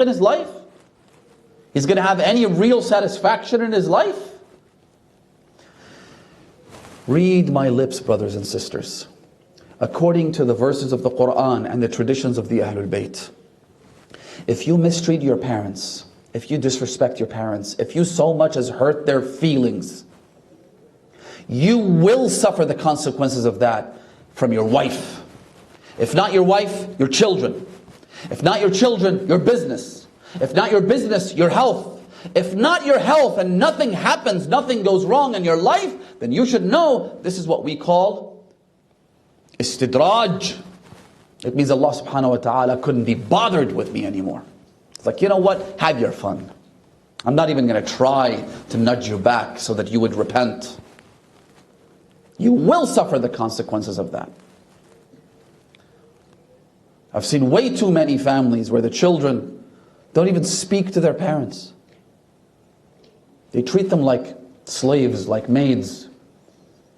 in his life? He's going to have any real satisfaction in his life? Read my lips, brothers and sisters. According to the verses of the Quran and the traditions of the Ahlul Bayt, if you mistreat your parents, if you disrespect your parents, if you so much as hurt their feelings, you will suffer the consequences of that from your wife. If not your wife, your children. If not your children, your business. If not your business, your health. If not your health and nothing happens, nothing goes wrong in your life, then you should know this is what we call istidraj. It means Allah subhanahu wa ta'ala couldn't be bothered with me anymore. It's like, you know what? Have your fun. I'm not even going to try to nudge you back so that you would repent. You will suffer the consequences of that. I've seen way too many families where the children don't even speak to their parents. They treat them like slaves, like maids.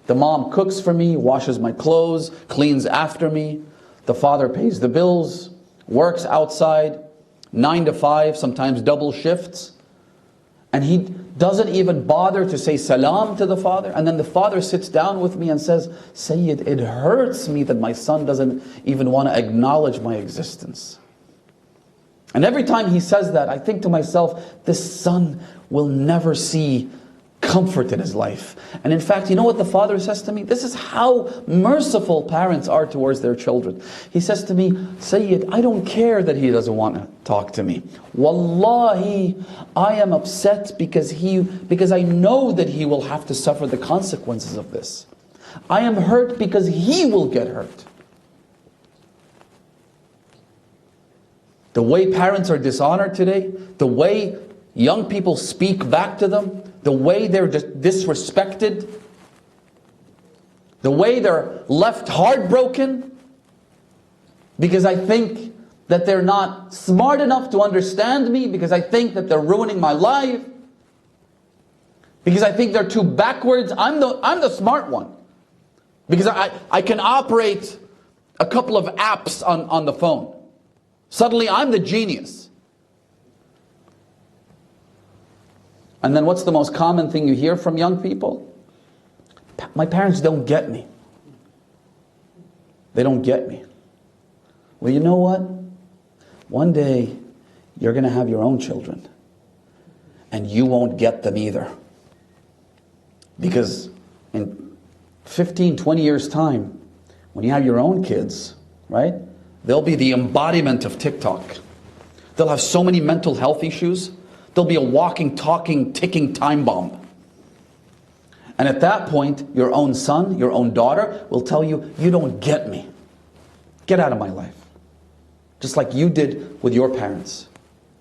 The mom cooks for me, washes my clothes, cleans after me. The father pays the bills, works outside, 9 to 5, sometimes double shifts. And he doesn't even bother to say salam to the father. And then the father sits down with me and says, Sayyid, it hurts me that my son doesn't even want to acknowledge my existence. And every time he says that, I think to myself, this son will never see comfort in his life. And in fact, you know what the father says to me? This is how merciful parents are towards their children. He says to me, Sayyid, I don't care that he doesn't want to talk to me. Wallahi, I am upset because I know that he will have to suffer the consequences of this. I am hurt because he will get hurt. The way parents are dishonored today, the way young people speak back to them, the way they're disrespected, the way they're left heartbroken, because I think that they're not smart enough to understand me, because I think that they're ruining my life, because I think they're too backwards. I'm the smart one, because I can operate a couple of apps on the phone. Suddenly I'm the genius. And then what's the most common thing you hear from young people? My parents don't get me. They don't get me. Well, you know what? One day you're going to have your own children, and you won't get them either. Because in 15, 20 years' time, when you have your own kids, right? They'll be the embodiment of TikTok. They'll have so many mental health issues. They'll be a walking, talking, ticking time bomb. And at that point, your own son, your own daughter will tell you, you don't get me. Get out of my life. Just like you did with your parents.